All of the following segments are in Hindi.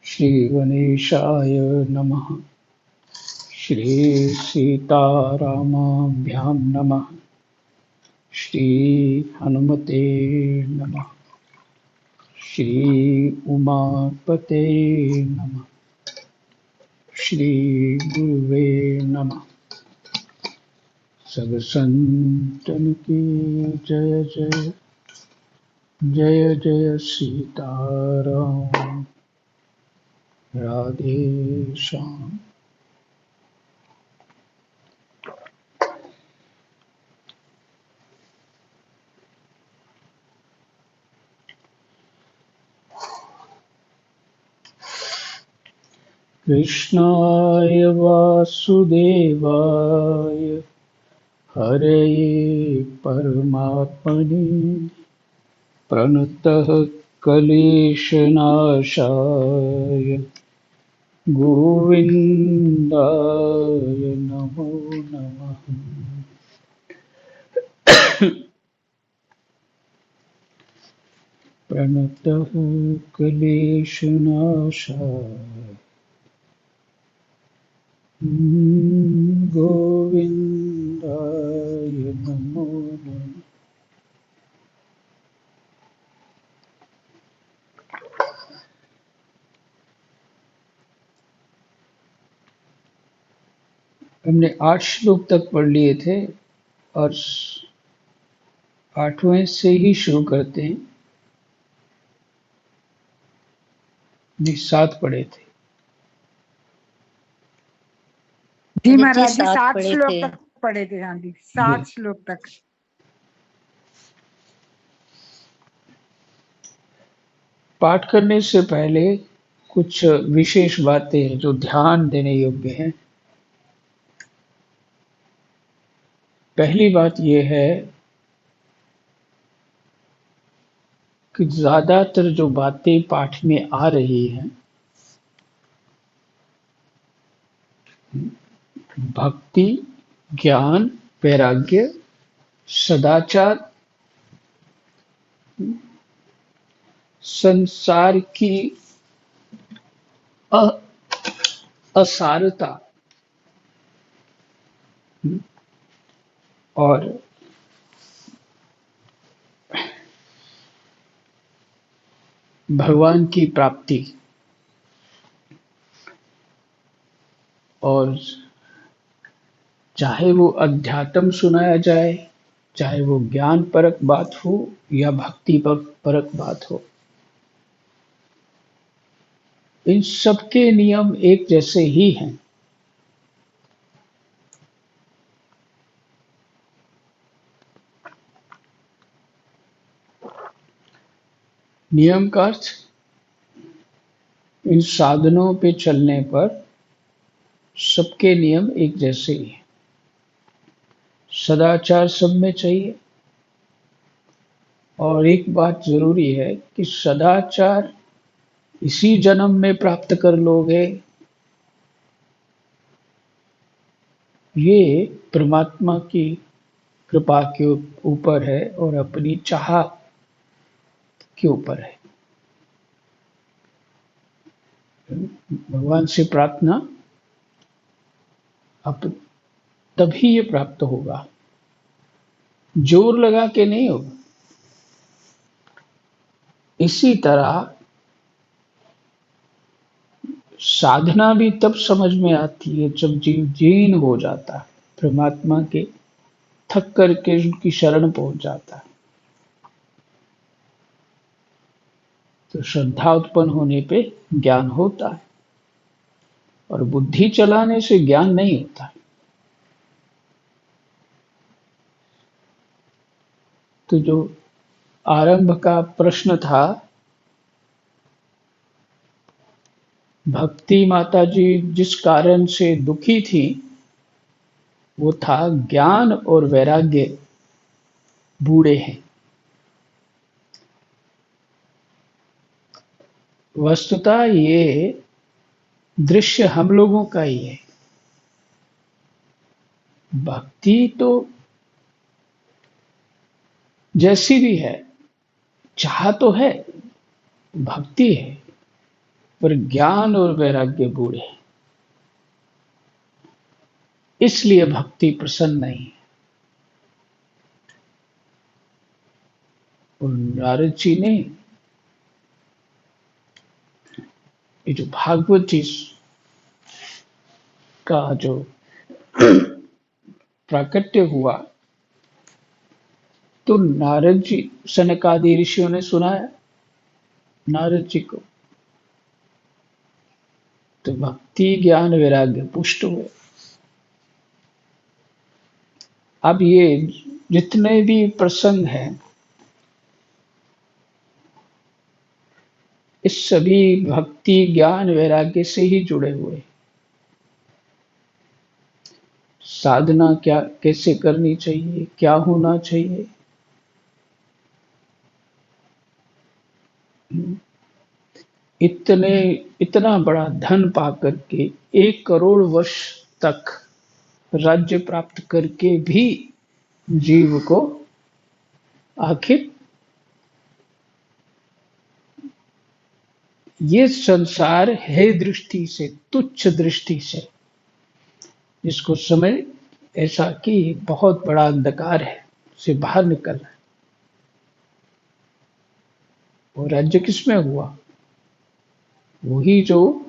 श्री गणेशाय नमः। श्री सीतारामाभ्यां नमः। श्री हनुमते नमः। श्री उमापते नमः। श्री गुरुवे नमः। सब संतन की जय जय। जय जय सीताराम। राधे श्याम। कृष्णाय वासुदेवाय हरये परमात्मने प्रणतः क्लेशनाशाय गोविन्दाय नमो नमः। प्रणतः क्लेशनाशाय गोविन्दाय नमो नमः। हमने 8 श्लोक तक पढ़ लिए थे और 8वें से ही शुरू करते हैं। हमने 7 पढ़े थे। जी पंडित जी महाराज जी 7 7 पढ़े श्लोक थे। तक पढ़े थे। हाँ जी 7 श्लोक तक। पाठ करने से पहले कुछ विशेष बातें हैं जो ध्यान देने योग्य हैं। पहली बात यह है कि ज्यादातर जो बातें पाठ में आ रही हैं भक्ति, ज्ञान, वैराग्य, सदाचार, संसार की असारता और भगवान की प्राप्ति और चाहे वो अध्यात्म सुनाया जाए, चाहे वो ज्ञान परक बात हो या भक्ति परक बात हो, इन सबके नियम एक जैसे ही हैं। नियम का अर्थ इन साधनों पे चलने पर सबके नियम एक जैसे ही हैं। सदाचार सब में चाहिए और एक बात जरूरी है कि सदाचार इसी जन्म में प्राप्त कर लोगे, ये परमात्मा की कृपा के ऊपर है और अपनी चाह के ऊपर है। भगवान से प्रार्थना अब तभी ये प्राप्त होगा, जोर लगा के नहीं होगा। इसी तरह साधना भी तब समझ में आती है जब जीव जीन हो जाता है, परमात्मा के थक करके उनकी शरण पहुंच जाता है। तो श्रद्धा उत्पन्न होने पे ज्ञान होता है और बुद्धि चलाने से ज्ञान नहीं होता है। तो जो आरंभ का प्रश्न था, भक्ति माता जी जिस कारण से दुखी थी वो था ज्ञान और वैराग्य बूढ़े हैं। वस्तुतः ये दृश्य हम लोगों का ही है। भक्ति तो जैसी भी है, चाह तो है, भक्ति है, पर ज्ञान और वैराग्य बूढ़े, इसलिए भक्ति प्रसन्न नहीं है। और नारद जी ने ये जो भागवत जी का जो प्राकट्य हुआ, तो नारद जी, सनकादि ऋषियों ने सुनाया नारद जी को, तो भक्ति ज्ञान वैराग्य पुष्ट हुए। अब ये जितने भी प्रसंग हैं, इस सभी भक्ति ज्ञान वैराग्य से ही जुड़े हुए। साधना क्या कैसे करनी चाहिए, क्या होना चाहिए, इतना बड़ा धन पाकर के 1 करोड़ वर्ष तक राज्य प्राप्त करके भी जीव को आखिर ये संसार है दृष्टि से, तुच्छ दृष्टि से, जिसको समय ऐसा कि बहुत बड़ा अंधकार है, से बाहर निकलना है। वो राज्य किसमें हुआ? वही जो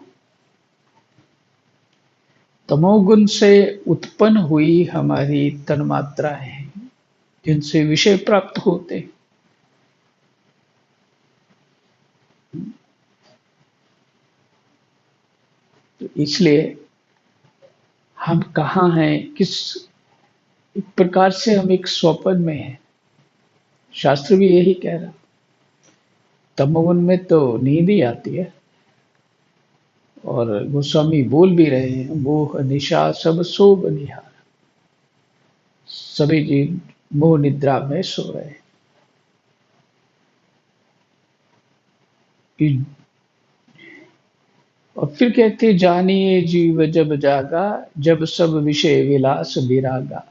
तमोगुण से उत्पन्न हुई हमारी तन्मात्रा है, जिनसे विषय प्राप्त होते। तो इसलिए हम कहाँ हैं, किस एक प्रकार से हम एक स्वप्न में हैं। शास्त्र भी यही कह रहा, तमोगुण में तो नींद ही आती है। और गोस्वामी बोल भी रहे हैं, मोह निशा सब सो बनिहार, सभी जीव मोह निद्रा में सो रहे हैं। और फिर कहते, जानिए जीव जब जागा, जब सब विषय विलास विरागा।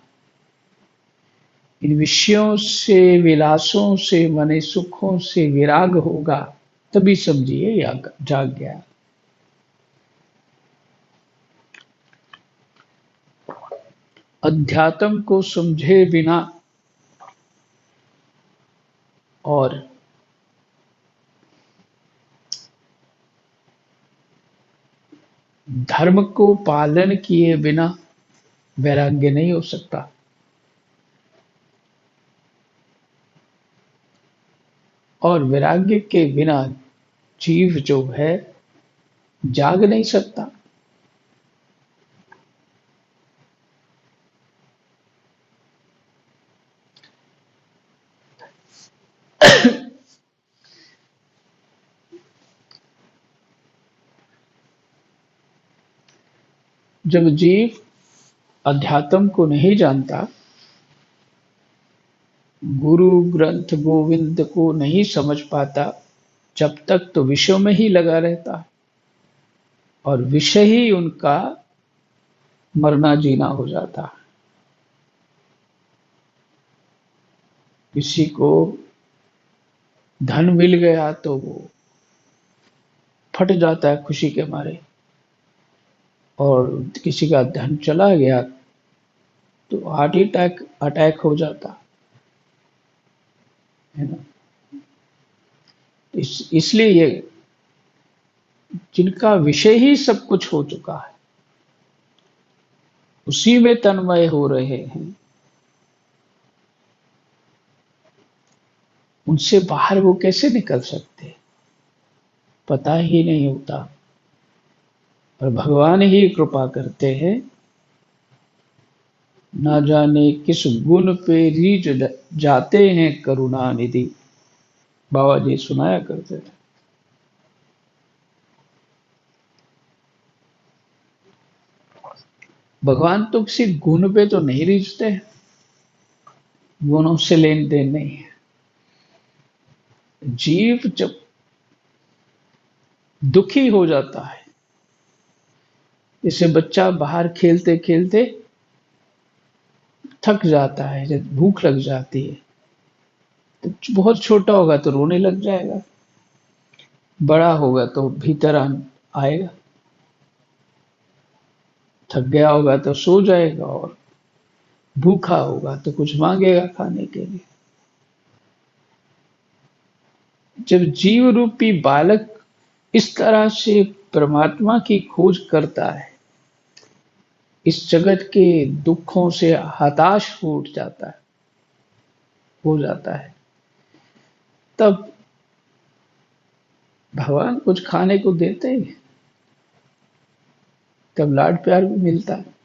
इन विषयों से, विलासों से, मने सुखों से विराग होगा, तभी समझिए जाग गया। अध्यात्म को समझे बिना और धर्म को पालन किए बिना वैराग्य नहीं हो सकता। और वैराग्य के बिना जीव जो है जाग नहीं सकता। जब जीव अध्यात्म को नहीं जानता, गुरु ग्रंथ गोविंद को नहीं समझ पाता, जब तक तो विषयों में ही लगा रहता, और विषय ही उनका मरना जीना हो जाता। किसी को धन मिल गया तो वो फट जाता है खुशी के मारे, और किसी का धन चला गया तो हार्ट अटैक हो जाता है ना। इसलिए ये जिनका विषय ही सब कुछ हो चुका है, उसी में तन्मय हो रहे हैं, उनसे बाहर वो कैसे निकल सकते, पता ही नहीं होता। और भगवान ही कृपा करते हैं, ना जाने किस गुण पे रीझ जाते हैं करुणा निधि। बाबा जी सुनाया करते थे। भगवान तो किसी गुण पे तो नहीं रीझते हैं, गुणों से लेन देन नहीं है। जीव जब दुखी हो जाता है, जैसे बच्चा बाहर खेलते खेलते थक जाता है, जब भूख लग जाती है, तो बहुत छोटा होगा तो रोने लग जाएगा। बड़ा होगा तो भीतर आएगा, थक गया होगा तो सो जाएगा, और भूखा होगा तो कुछ मांगेगा खाने के लिए। जब जीव रूपी बालक इस तरह से परमात्मा की खोज करता है, इस जगत के दुखों से हताश हो जाता है, तब भगवान कुछ खाने को देते हैं, तब लाड प्यार भी मिलता है।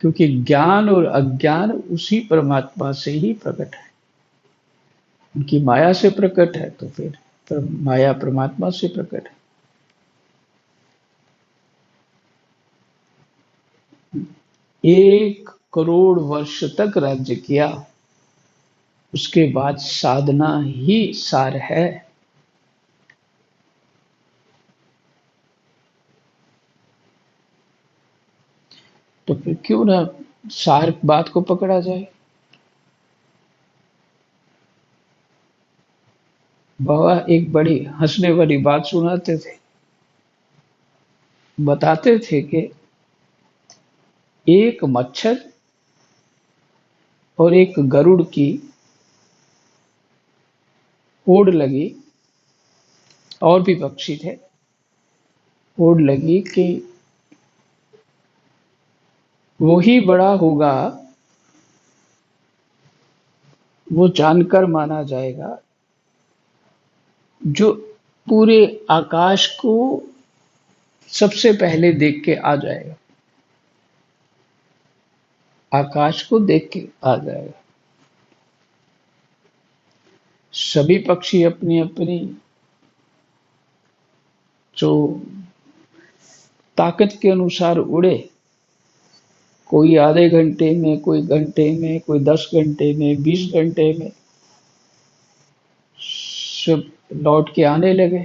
क्योंकि ज्ञान और अज्ञान उसी परमात्मा से ही प्रकट है, उनकी माया से प्रकट है, तो फिर माया परमात्मा से प्रकट है। 1 करोड़ वर्ष तक राज्य किया, उसके बाद साधना ही सार है। तो फिर क्यों ना सार बात को पकड़ा जाए। बाबा एक बड़ी हंसने वाली बात सुनाते थे, बताते थे कि एक मच्छर और एक गरुड़ की होड़ लगी, और भी पक्षी थे, होड़ लगी कि वो ही बड़ा होगा, वो जानकर माना जाएगा जो पूरे आकाश को सबसे पहले देख के आ जाएगा, आकाश को देख के आ जाएगा। सभी पक्षी अपनी अपनी जो ताकत के अनुसार उड़े, कोई आधे घंटे में, कोई घंटे में, कोई 10 घंटे में, 20 घंटे में, सब लौट के आने लगे,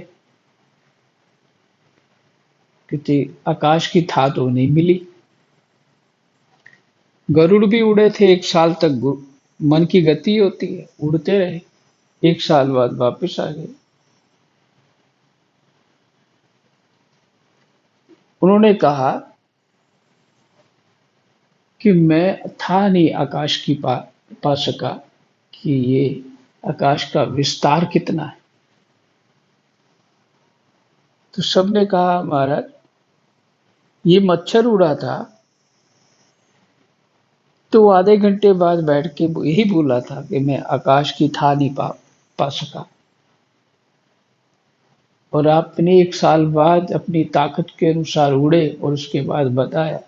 क्योंकि आकाश की था तो नहीं मिली। गरुड़ भी उड़े थे 1 साल तक, मन की गति होती है, उड़ते रहे, 1 साल बाद वापस आ गए। उन्होंने कहा कि मैं था नहीं आकाश की पा सका कि ये आकाश का विस्तार कितना है। तो सबने कहा महाराज, ये मच्छर उड़ा था तो आधे घंटे बाद बैठ के यही बोला था कि मैं आकाश की था नहीं पा सका, और आपने 1 साल बाद अपनी ताकत के अनुसार उड़े और उसके बाद बताया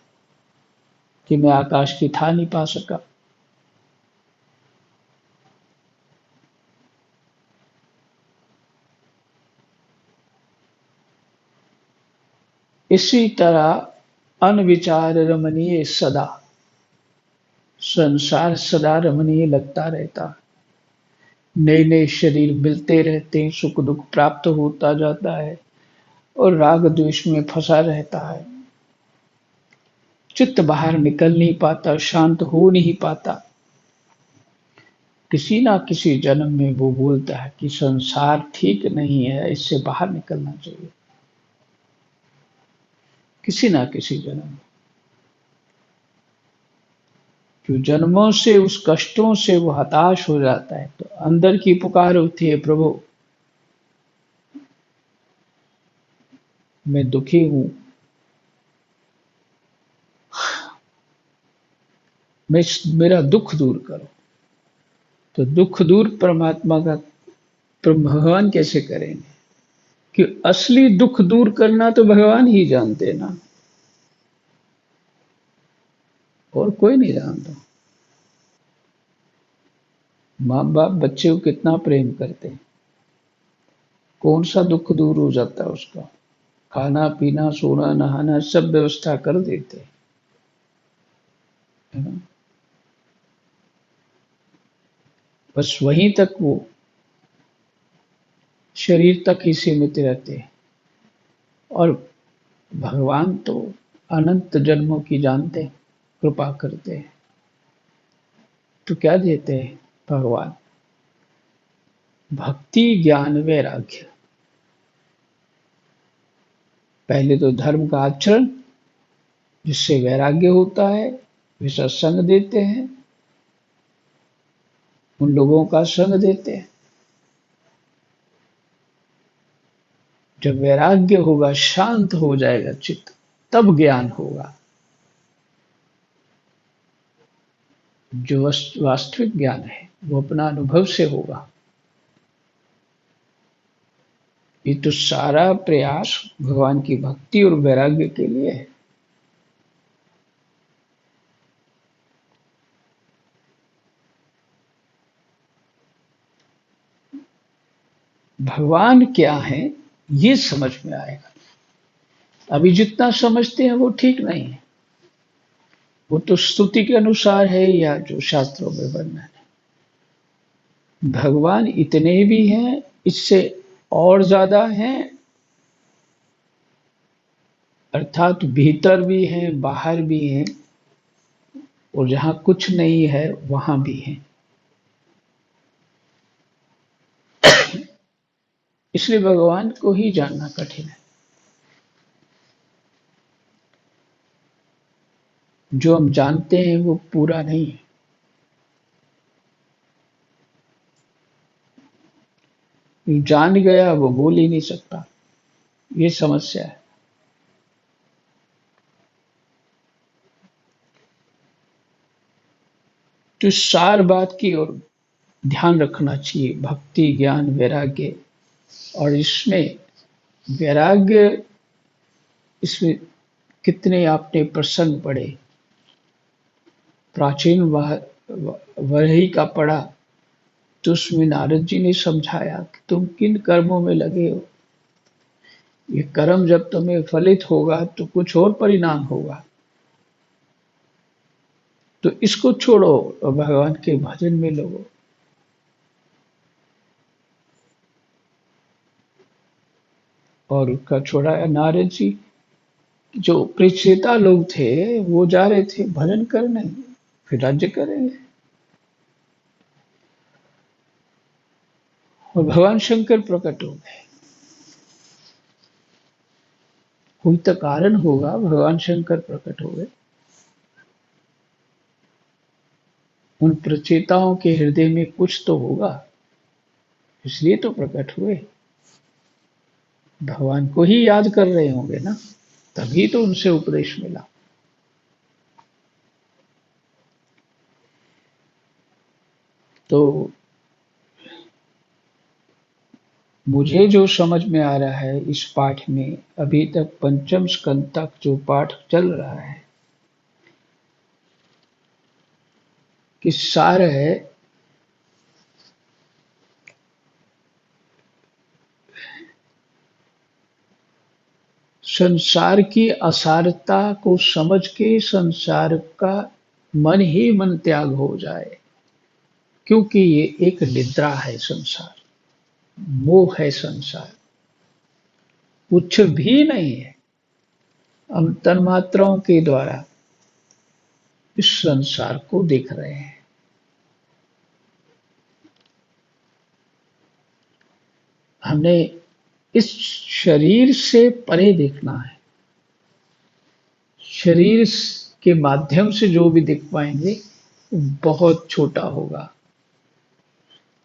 कि मैं आकाश की था नहीं पा सका। इसी तरह अनविचार रमणीय सदा, संसार सदा रमणीय लगता रहता, नए नए शरीर मिलते रहते हैं, सुख दुख प्राप्त होता जाता है, और राग द्वेष में फंसा रहता है, चित्त बाहर निकल नहीं पाता, शांत हो नहीं पाता। किसी ना किसी जन्म में वो बोलता है कि संसार ठीक नहीं है, इससे बाहर निकलना चाहिए, किसी ना किसी जन्म में। जो जन्मों से उस कष्टों से वो हताश हो जाता है, तो अंदर की पुकार होती है, प्रभु मैं दुखी हूं, मेरा दुख दूर करो। तो दुख दूर परमात्मा का भगवान कैसे करेंगे, कि असली दुख दूर करना तो भगवान ही जानते ना, और कोई नहीं जानता। माँ बाप बच्चे को कितना प्रेम करते हैं, कौन सा दुख दूर हो जाता है उसका, खाना पीना सोना नहाना सब व्यवस्था कर देते है ना। बस वहीं तक वो शरीर तक ही सीमित रहते हैं, और भगवान तो अनंत जन्मों की जानते हैं, कृपा करते हैं। तो क्या देते हैं भगवान, भक्ति ज्ञान वैराग्य। पहले तो धर्म का आचरण, जिससे वैराग्य होता है, वे सत्संग देते हैं, उन लोगों का संग देते हैं। जब वैराग्य होगा, शांत हो जाएगा चित्त, तब ज्ञान होगा। जो वास्तविक ज्ञान है वो अपना अनुभव से होगा। ये तो सारा प्रयास भगवान की भक्ति और वैराग्य के लिए है। भगवान क्या है ये समझ में आएगा। अभी जितना समझते हैं वो ठीक नहीं है, वो तो स्तुति के अनुसार है या जो शास्त्रों में वर्णन है। भगवान इतने भी हैं, इससे और ज्यादा हैं, अर्थात भीतर भी हैं, बाहर भी हैं, और जहां कुछ नहीं है वहां भी हैं। इसलिए भगवान को ही जानना कठिन है। जो हम जानते हैं वो पूरा नहीं है। जान गया वो बोल ही नहीं सकता, ये समस्या है। तो इस सार बात की ओर ध्यान रखना चाहिए, भक्ति ज्ञान वैराग्य। और इसमें वैराग्य, इसमें कितने आपने प्रसंग पढ़े। प्राचीन वही का पढ़ा तो उसमें नारद जी ने समझाया कि तुम किन कर्मों में लगे हो। ये कर्म जब तुम्हें फलित होगा तो कुछ और परिणाम होगा, तो इसको छोड़ो और भगवान के भजन में लगो। और उसका छोड़ा नारद जी, जो प्रेषिता लोग थे वो जा रहे थे भजन करने, फिर राज्य करेंगे। और भगवान शंकर प्रकट हो गए। कोई तो कारण होगा, भगवान शंकर प्रकट हो गए। उन प्रचेताओं के हृदय में कुछ तो होगा, इसलिए तो प्रकट हुए। भगवान को ही याद कर रहे होंगे ना, तभी तो उनसे उपदेश मिला। तो मुझे जो समझ में आ रहा है इस पाठ में, अभी तक पंचम स्कंद तक जो पाठ चल रहा है, कि सार है संसार की असारता को समझ के संसार का मन ही मन त्याग हो जाए। क्योंकि ये एक निद्रा है संसार, मोह है संसार, कुछ भी नहीं है। हम तन्मात्राओं के द्वारा इस संसार को देख रहे हैं। हमें इस शरीर से परे देखना है। शरीर के माध्यम से जो भी देख पाएंगे बहुत छोटा होगा।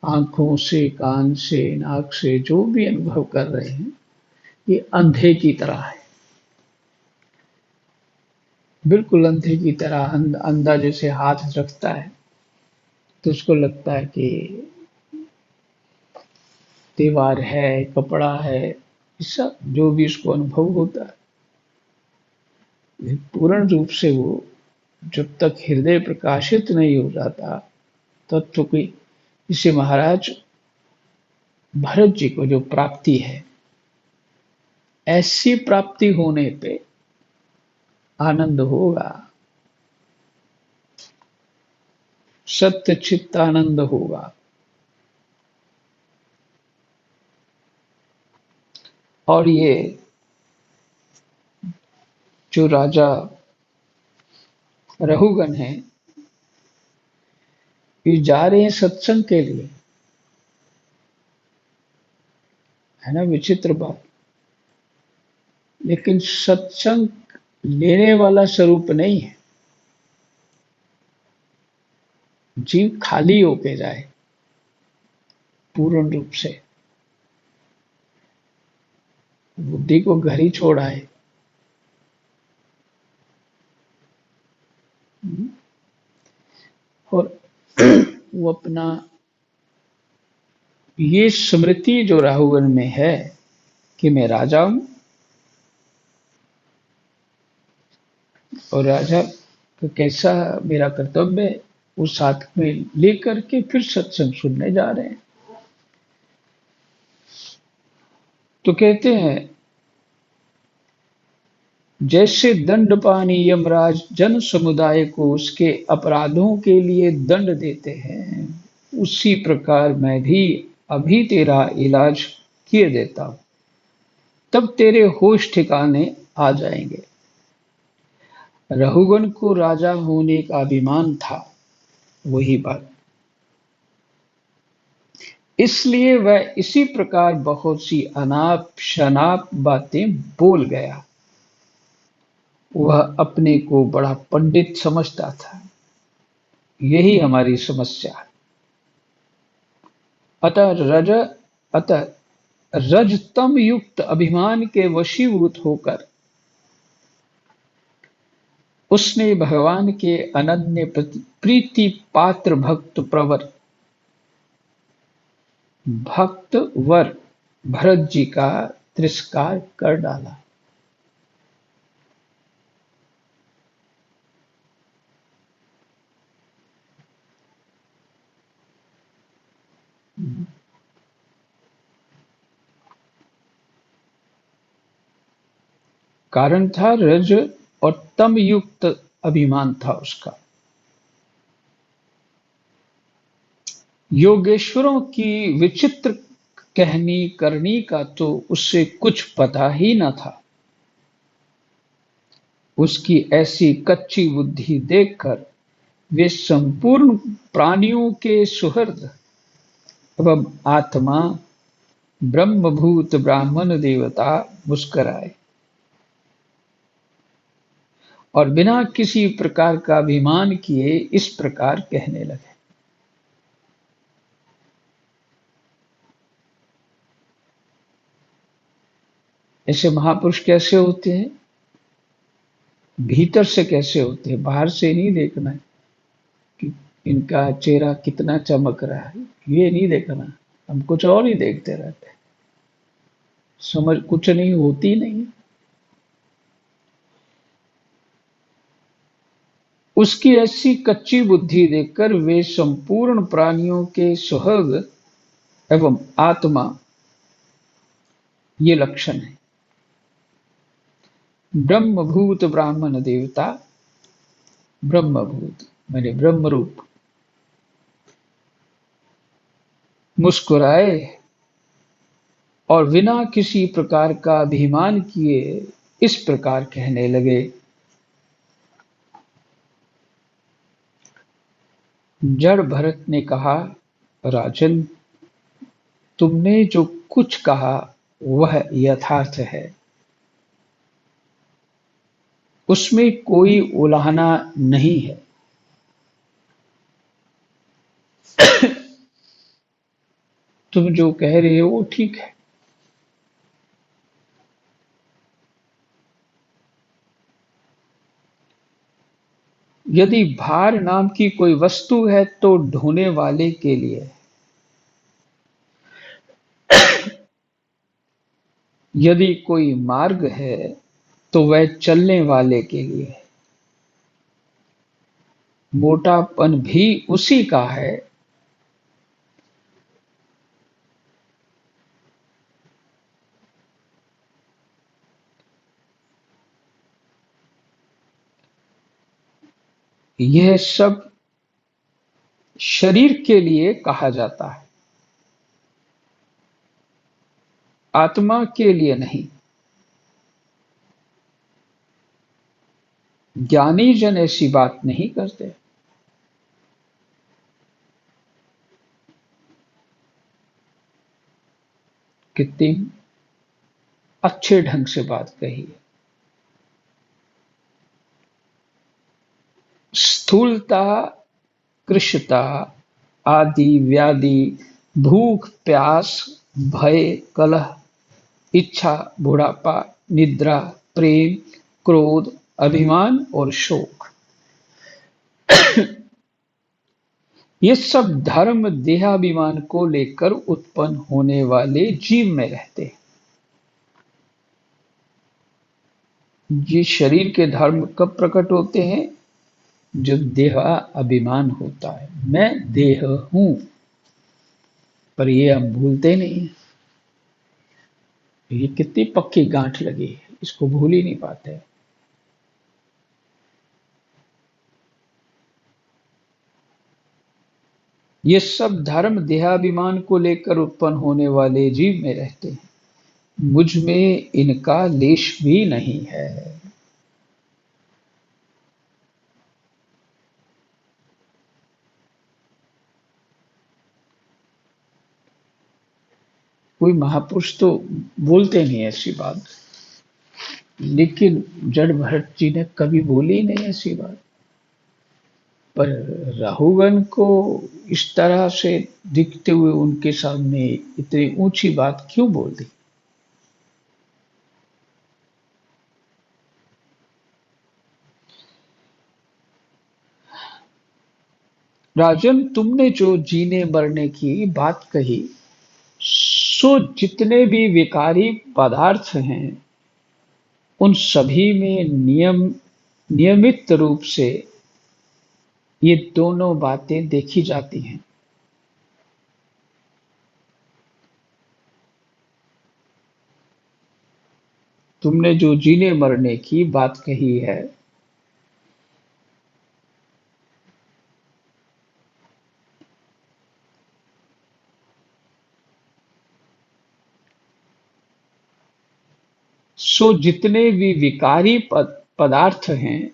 आंखों से, कान से, नाक से जो भी अनुभव कर रहे हैं, ये अंधे की तरह है। बिल्कुल अंधे की तरह। अंधा जैसे हाथ रखता है तो उसको लगता है कि दीवार है, कपड़ा है, सब जो भी उसको अनुभव होता है। पूर्ण रूप से वो जब तक हृदय प्रकाशित नहीं हो जाता तत्व की, इसे महाराज भरत जी को जो प्राप्ति है, ऐसी प्राप्ति होने पे आनंद होगा, सत्य चित्त आनंद होगा। और ये जो राजा रहुगण है, ये जा रहे हैं सत्संग के लिए, है ना विचित्र बात। लेकिन सत्संग लेने वाला स्वरूप नहीं है। जीव खाली होके जाए पूर्ण रूप से, बुद्धि को घर ही छोड़ आए। और वो अपना ये स्मृति जो राहुगण में है कि मैं राजा हूं, और राजा का कैसा मेरा कर्तव्य है, वो साथ में लेकर के फिर सत्संग सुनने जा रहे हैं। तो कहते हैं जैसे दंडपानी यमराज जन समुदाय को उसके अपराधों के लिए दंड देते हैं, उसी प्रकार मैं भी अभी तेरा इलाज किए देता हूं, तब तेरे होश ठिकाने आ जाएंगे। रहुगण को राजा होने का अभिमान था, वही बात, इसलिए वह इसी प्रकार बहुत सी अनाप शनाप बातें बोल गया। वह अपने को बड़ा पंडित समझता था। यही हमारी समस्या है। अतः रजतम युक्त अभिमान के वशीभूत होकर उसने भगवान के अनन्य प्रीति पात्र भक्त वर भरत जी का तिरस्कार कर डाला। कारण था रज और तम युक्त अभिमान था उसका। योगेश्वरों की विचित्र कहनी करनी का तो उससे कुछ पता ही न था। उसकी ऐसी कच्ची बुद्धि देखकर वे संपूर्ण प्राणियों के सुहृद एवं आत्मा ब्रह्मभूत ब्राह्मण देवता मुस्कुराए और बिना किसी प्रकार का अभिमान किए इस प्रकार कहने लगे। ऐसे महापुरुष कैसे होते हैं? भीतर से कैसे होते हैं? बाहर से नहीं देखना है कि इनका चेहरा कितना चमक रहा है, ये नहीं देखना। हम कुछ और ही देखते रहते हैं, समझ कुछ नहीं होती नहीं। उसकी ऐसी कच्ची बुद्धि देखकर वे संपूर्ण प्राणियों के सुहृद एवं आत्मा, ये लक्षण है। ब्रह्मभूत ब्राह्मण देवता, ब्रह्मभूत माने ब्रह्म रूप, मुस्कुराए और बिना किसी प्रकार का अभिमान किए इस प्रकार कहने लगे। जड़ भरत ने कहा, राजन, तुमने जो कुछ कहा वह यथार्थ है, उसमें कोई उलाहना नहीं है। तुम जो कह रहे हो वो ठीक है। यदि भार नाम की कोई वस्तु है तो ढोने वाले के लिए है। यदि कोई मार्ग है तो वह चलने वाले के लिए है। मोटापन भी उसी का है। यह सब शरीर के लिए कहा जाता है, आत्मा के लिए नहीं। ज्ञानी जन ऐसी बात नहीं करते। कितनी अच्छे ढंग से बात कही है। स्थूलता, कृशता, आदि व्याधि, भूख प्यास, भय, कलह, इच्छा, बुढ़ापा, निद्रा, प्रेम, क्रोध, अभिमान और शोक, ये सब धर्म देहाभिमान को लेकर उत्पन्न होने वाले जीव में रहते हैं। ये शरीर के धर्म कब प्रकट होते हैं? जब देहा अभिमान होता है, मैं देह हूं। पर ये हम भूलते नहीं हैं। ये कितनी पक्की गांठ लगी है, इसको भूल ही नहीं पाते। ये सब धर्म देहाभिमान को लेकर उत्पन्न होने वाले जीव में रहते हैं, मुझ में इनका लेश भी नहीं है। कोई महापुरुष तो बोलते नहीं ऐसी बात, लेकिन जड़ भरत जी ने कभी बोली नहीं ऐसी बात। पर राहुगण को इस तरह से दिखते हुए उनके सामने इतनी ऊंची बात क्यों बोल दी? राजन, तुमने जो जीने मरने की बात कही, सो जितने भी विकारी पदार्थ हैं, उन सभी में नियमित रूप से ये दोनों बातें देखी जाती हैं। तुमने जो जीने मरने की बात कही है, सो जितने भी विकारी पदार्थ हैं,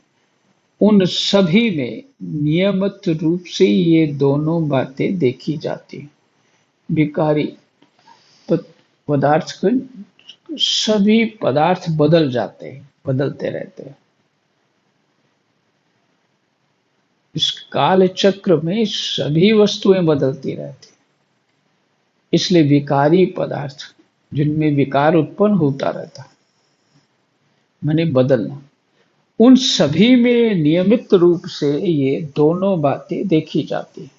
उन सभी में नियमित रूप से ये दोनों बातें देखी जाती हैं। विकारी पदार्थ को, सभी पदार्थ बदल जाते हैं, बदलते रहते हैं। इस काल चक्र में सभी वस्तुएं बदलती रहती हैं। इसलिए विकारी पदार्थ, जिनमें विकार उत्पन्न होता रहता है, माने बदलना, उन सभी में नियमित रूप से ये दोनों बातें देखी जाती हैं।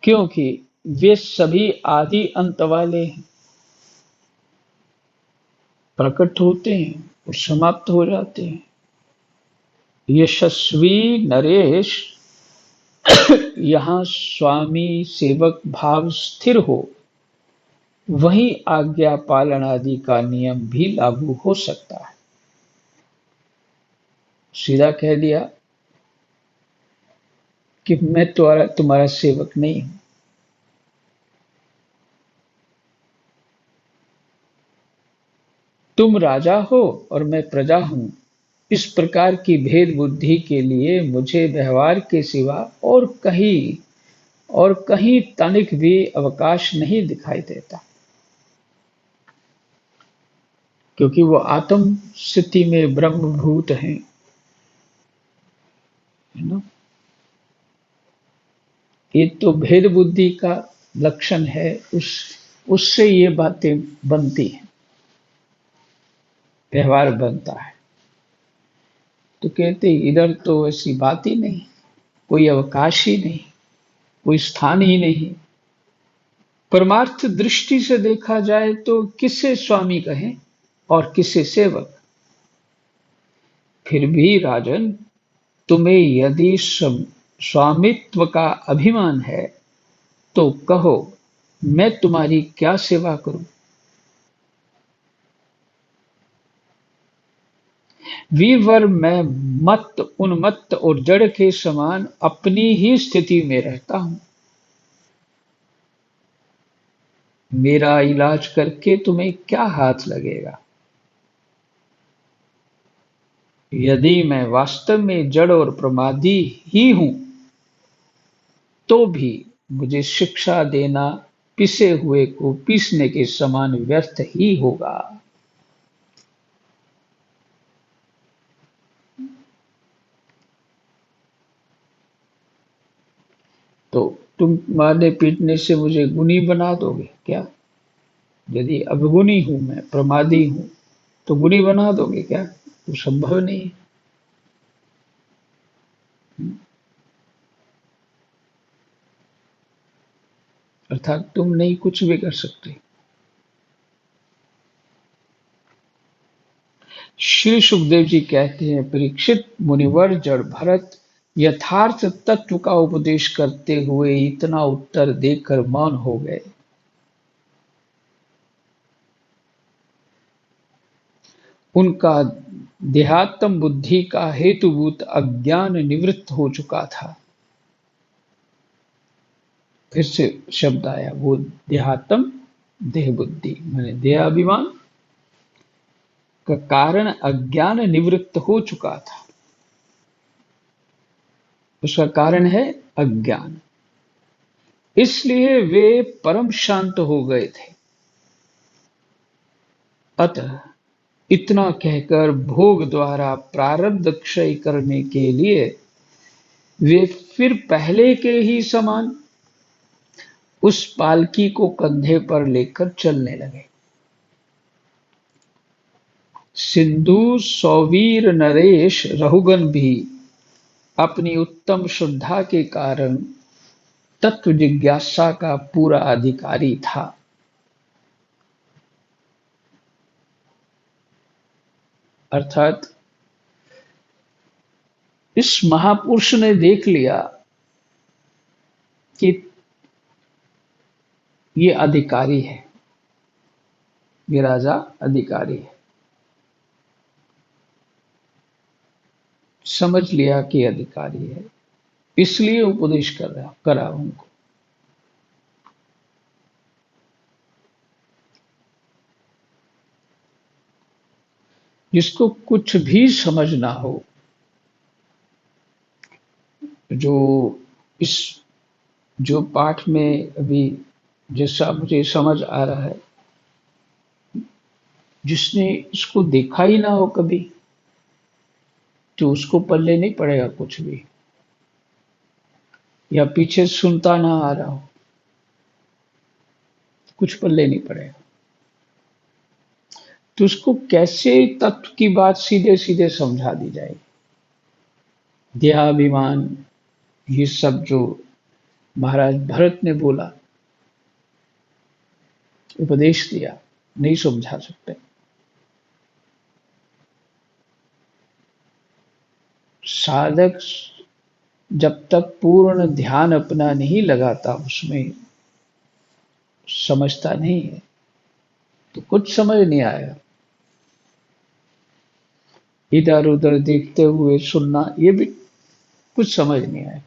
क्योंकि वे सभी आदि अंत वाले हैं, प्रकट होते हैं और समाप्त हो जाते हैं। यशस्वी नरेश, यहाँ स्वामी सेवक भाव स्थिर हो, वहीं आज्ञा पालन आदि का नियम भी लागू हो सकता है। सीधा कह दिया कि मैं तुम्हारा सेवक नहीं हूं। तुम राजा हो और मैं प्रजा हूं। इस प्रकार की भेद बुद्धि के लिए मुझे व्यवहार के सिवा और कहीं तनिक भी अवकाश नहीं दिखाई देता, क्योंकि वो आत्म स्थिति में ब्रह्मभूत हैं, है ना। ये तो भेद बुद्धि का लक्षण है, उससे ये बातें बनती हैं, व्यवहार बनता है। तो कहते इधर तो ऐसी बात ही नहीं, कोई अवकाश ही नहीं, कोई स्थान ही नहीं। परमार्थ दृष्टि से देखा जाए तो किसे स्वामी कहें और किसे सेवक? फिर भी राजन, तुम्हें यदि स्वामित्व का अभिमान है तो कहो, मैं तुम्हारी क्या सेवा करूं? वीरवर, मैं मत उन्मत्त और जड़ के समान अपनी ही स्थिति में रहता हूं। मेरा इलाज करके तुम्हें क्या हाथ लगेगा? यदि मैं वास्तव में जड़ और प्रमादी ही हूं, तो भी मुझे शिक्षा देना पिसे हुए को पीसने के समान व्यर्थ ही होगा। तो तुम मारने पीटने से मुझे गुणी बना दोगे क्या? यदि अवगुणी हूं, मैं प्रमादी हूं, तो गुणी बना दोगे क्या? वो संभव नहीं है। अर्थात तुम नहीं कुछ भी कर सकते। श्री सुखदेव जी कहते हैं, परीक्षित मुनिवर जड़ भरत यथार्थ तत्व का उपदेश करते हुए इतना उत्तर देकर मौन हो गए। उनका देहात्म बुद्धि का हेतुभूत अज्ञान निवृत्त हो चुका था। फिर से शब्द आया, वो देहात्म, देह बुद्धि माने देहाभिमान का कारण अज्ञान निवृत्त हो चुका था। उसका कारण है अज्ञान, इसलिए वे परम शांत हो गए थे। अतः इतना कहकर भोग द्वारा प्रारब्ध क्षय करने के लिए वे फिर पहले के ही समान उस पालकी को कंधे पर लेकर चलने लगे। सिंधु सौवीर नरेश रहुगन भी अपनी उत्तम श्रद्धा के कारण तत्व जिज्ञासा का पूरा अधिकारी था। अर्थात इस महापुरुष ने देख लिया कि ये अधिकारी है, ये राजा अधिकारी है। समझ लिया कि अधिकारी है, इसलिए उपदेश करा उनको। जिसको कुछ भी समझ ना हो, जो इस जो पाठ में अभी जैसा मुझे समझ आ रहा है, जिसने इसको देखा ही ना हो कभी, तो उसको पल्ले नहीं पड़ेगा कुछ भी, या पीछे सुनता ना आ रहा हो, कुछ पल्ले नहीं पड़ेगा। तो उसको कैसे तत्व की बात सीधे सीधे समझा दी जाएगी? देहाभिमान, ये सब जो महाराज भरत ने बोला, उपदेश दिया, नहीं समझा सकते। साधक जब तक पूर्ण ध्यान अपना नहीं लगाता, उसमें समझता नहीं है, तो कुछ समझ नहीं आएगा। इधर उधर देखते हुए सुनना, ये भी कुछ समझ नहीं आएगा।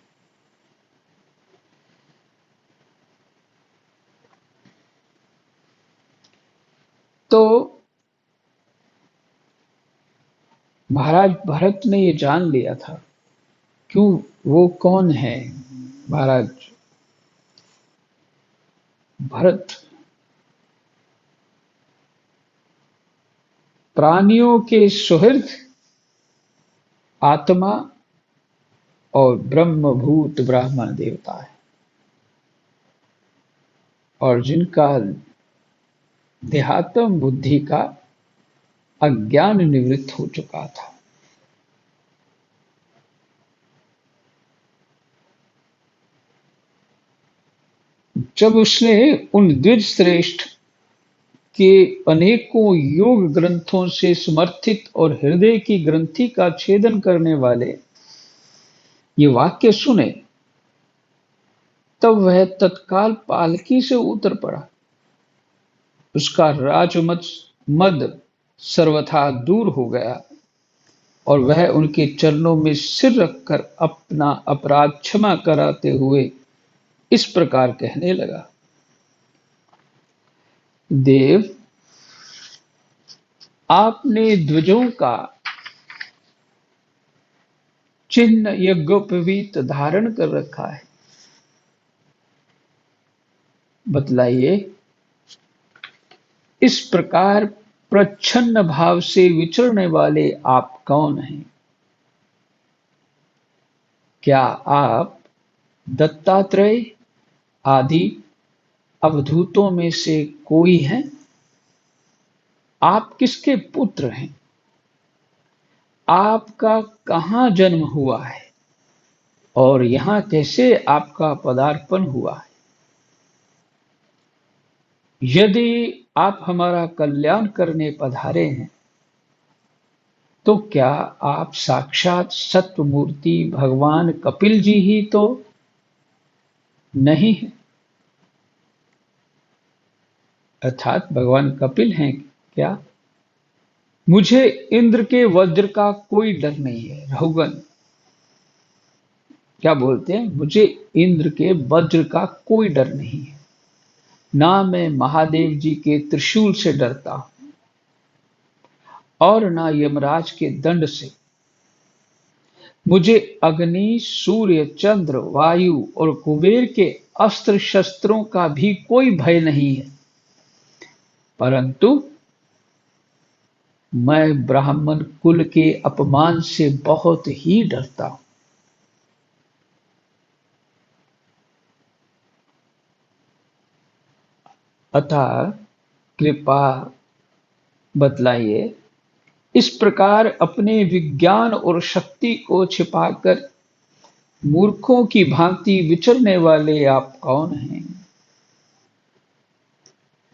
तो महाराज भरत ने ये जान लिया था। क्यों? वो कौन है महाराज भरत? प्राणियों के सुहृद, आत्मा और ब्रह्मभूत ब्राह्मण देवता है, और जिनका देहात्म बुद्धि का अज्ञान निवृत्त हो चुका था। जब उसने उन द्विज श्रेष्ठ के अनेकों योग ग्रंथों से समर्थित और हृदय की ग्रंथि का छेदन करने वाले ये वाक्य सुने, तब वह तत्काल पालकी से उतर पड़ा। उसका राजमद मद सर्वथा दूर हो गया और वह उनके चरणों में सिर रखकर अपना अपराध क्षमा कराते हुए इस प्रकार कहने लगा, देव, आपने द्विजों का चिन्ह यज्ञोपवीत धारण कर रखा है। बतलाइए, इस प्रकार प्रच्छन्न भाव से विचरने वाले आप कौन हैं? क्या आप दत्तात्रेय आदि अवधूतों में से कोई हैं? आप किसके पुत्र हैं? आपका कहाँ जन्म हुआ है और यहाँ कैसे आपका पदार्पण हुआ है? यदि आप हमारा कल्याण करने पधारे हैं, तो क्या आप साक्षात सत्वमूर्ति भगवान कपिल जी ही तो नहीं है? अर्थात भगवान कपिल हैं क्या? मुझे इंद्र के वज्र का कोई डर नहीं है। रघुगण क्या बोलते हैं? मुझे इंद्र के वज्र का कोई डर नहीं है, ना मैं महादेव जी के त्रिशूल से डरता हूं और ना यमराज के दंड से। मुझे अग्नि, सूर्य, चंद्र, वायु और कुबेर के अस्त्र शस्त्रों का भी कोई भय नहीं है, परंतु मैं ब्राह्मण कुल के अपमान से बहुत ही डरता हूं। अतः कृपा बतलाइए, इस प्रकार अपने विज्ञान और शक्ति को छिपाकर मूर्खों की भांति विचरने वाले आप कौन हैं?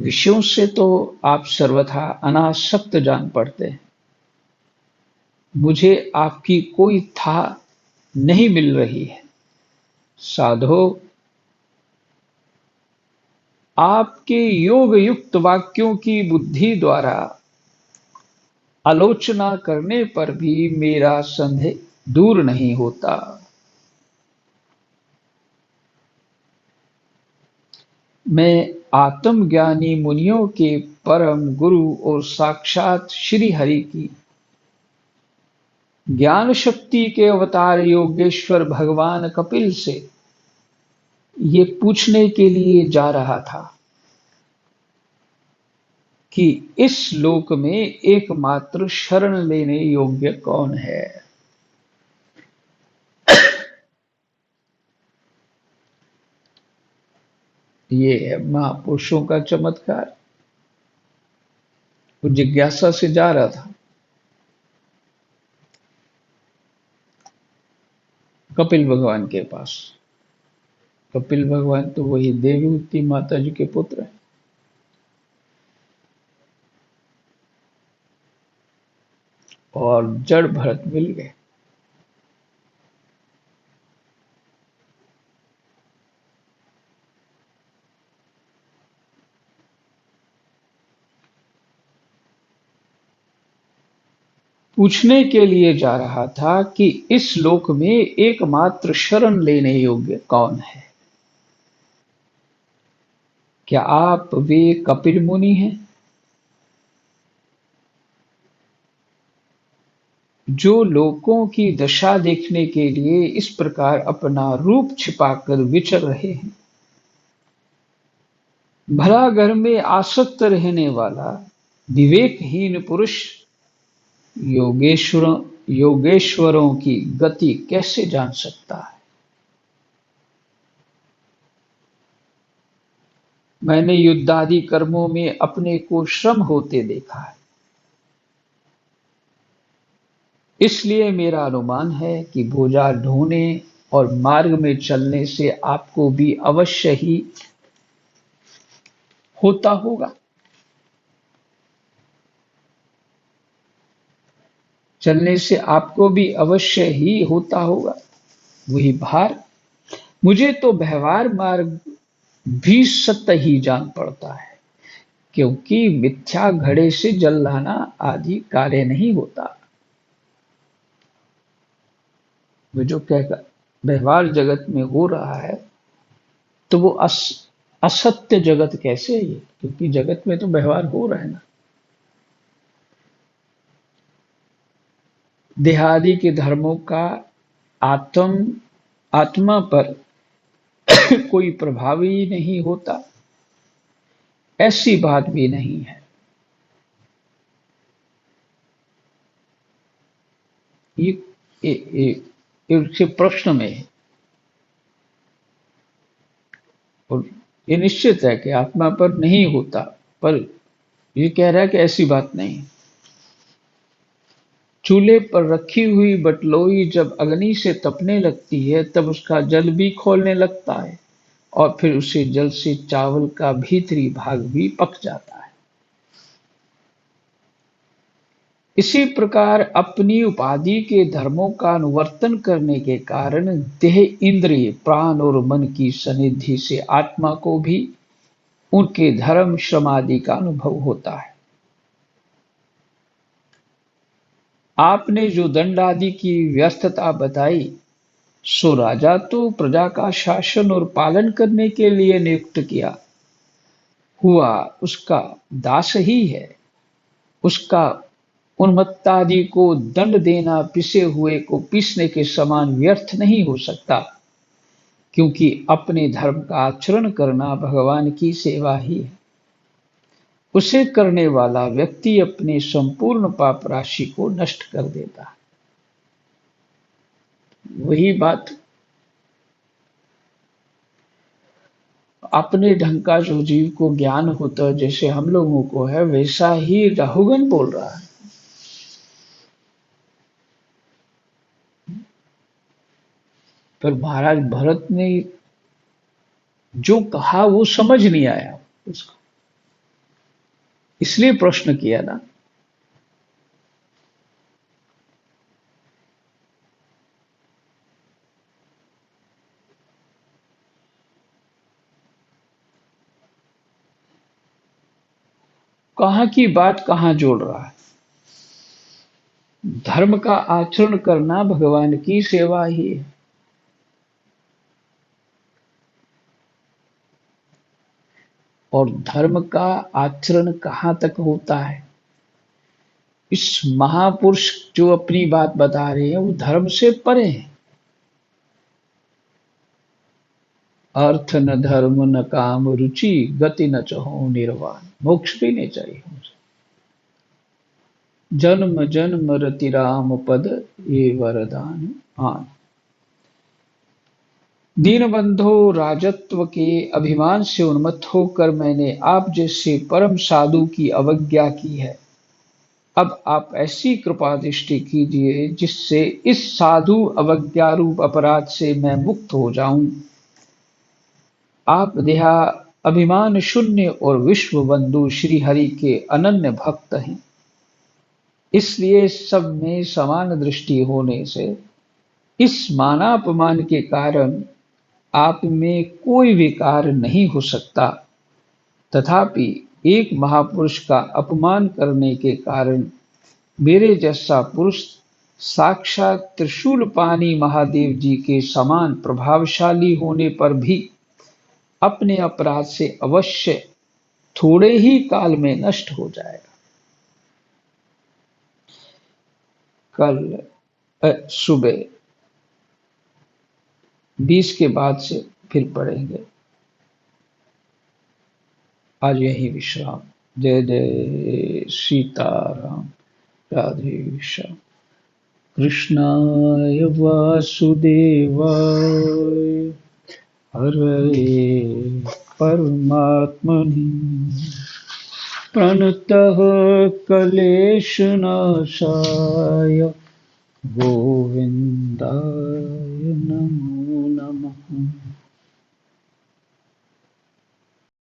विषयों से तो आप सर्वथा अनासक्त जान पड़ते हैं। मुझे आपकी कोई था नहीं मिल रही है। साधो, आपके योग युक्त वाक्यों की बुद्धि द्वारा आलोचना करने पर भी मेरा संदेह दूर नहीं होता। मैं आत्मज्ञानी मुनियों के परम गुरु और साक्षात श्री हरि की ज्ञान शक्ति के अवतार योगेश्वर भगवान कपिल से ये पूछने के लिए जा रहा था कि इस लोक में एकमात्र शरण लेने योग्य कौन है। ये है महापुरुषों का चमत्कार। वो जिज्ञासा से जा रहा था कपिल भगवान के पास। कपिल भगवान तो वही देवहूति माता जी के पुत्र हैं। और जड़ भरत मिल गए। पूछने के लिए जा रहा था कि इस लोक में एकमात्र शरण लेने योग्य कौन है। क्या आप वे कपिल मुनि हैं जो लोगों की दशा देखने के लिए इस प्रकार अपना रूप छिपाकर विचर रहे हैं? भला घर में आसक्त रहने वाला विवेकहीन पुरुष योगेश्वरों की गति कैसे जान सकता है? मैंने युद्धादि कर्मों में अपने को श्रम होते देखा है, इसलिए मेरा अनुमान है कि भुजा ढोने और मार्ग में चलने से आपको भी अवश्य ही होता होगा। चलने से आपको भी अवश्य ही होता होगा वही भार। मुझे तो व्यवहार मार्ग भी सत्य ही जान पड़ता है, क्योंकि मिथ्या घड़े से जल लाना आदि कार्य नहीं होता। वो जो कहकर व्यवहार जगत में हो रहा है, तो वो असत्य जगत कैसे है ये? क्योंकि जगत में तो व्यवहार हो रहा है ना। देहादि के धर्मों का आत्मा पर कोई प्रभाव ही नहीं होता, ऐसी बात भी नहीं है। ये प्रश्न में है, और ये निश्चित है कि आत्मा पर नहीं होता, पर ये कह रहा है कि ऐसी बात नहीं। चूल्हे पर रखी हुई बटलोई जब अग्नि से तपने लगती है तब उसका जल भी खौलने लगता है, और फिर उसे जल से चावल का भीतरी भाग भी पक जाता है। इसी प्रकार अपनी उपाधि के धर्मों का अनुवर्तन करने के कारण देह, इंद्रिय, प्राण और मन की सन्निधि से आत्मा को भी उनके धर्म, श्रम आदि का अनुभव होता है। आपने जो दंड आदि की व्यस्तता बताई, सो राजा तो प्रजा का शासन और पालन करने के लिए नियुक्त किया हुआ उसका दास ही है। उसका उन्मत्तादि को दंड देना पिसे हुए को पीसने के समान व्यर्थ नहीं हो सकता, क्योंकि अपने धर्म का आचरण करना भगवान की सेवा ही है। उसे करने वाला व्यक्ति अपने संपूर्ण पाप राशि को नष्ट कर देता है। वही बात अपने ढंग का जो जीव को ज्ञान होता है, जैसे हम लोगों को है, वैसा ही राहुगन बोल रहा है। पर महाराज भरत ने जो कहा वो समझ नहीं आया उसको, इसलिए प्रश्न किया ना। कहां की बात कहां जोड़ रहा है। धर्म का आचरण करना भगवान की सेवा ही है। और धर्म का आचरण कहां तक होता है। इस महापुरुष जो अपनी बात बता रहे हैं वो धर्म से परे हैं। अर्थ न धर्म न काम रुचि, गति न चहो निर्वाण, मोक्ष भी नहीं चाहिए। जन्म जन्म रति राम पद, ये वरदान आन। दीनबंधो राजत्व के अभिमान से उन्मत्त होकर मैंने आप जैसे परम साधु की अवज्ञा की है। अब आप ऐसी कृपा दृष्टि कीजिए जिससे इस साधु अवज्ञा रूप अपराध से मैं मुक्त हो जाऊं। आप देहा अभिमान शून्य और विश्व बंधु श्री हरि के अनन्य भक्त हैं, इसलिए सब में समान दृष्टि होने से इस मानापमान के कारण आप में कोई विकार नहीं हो सकता। तथापि एक महापुरुष का अपमान करने के कारण मेरे जैसा पुरुष साक्षात त्रिशूल पानी महादेव जी के समान प्रभावशाली होने पर भी अपने अपराध से अवश्य थोड़े ही काल में नष्ट हो जाएगा। कल सुबह 20 के बाद से फिर पढ़ेंगे। आज यही विश्राम। जय जय सीताराम, राधे श्याम। कृष्णाय वासुदेवाय, हरये परमात्मने, प्रणतः क्लेशनाशाय गोविन्दाय नमः।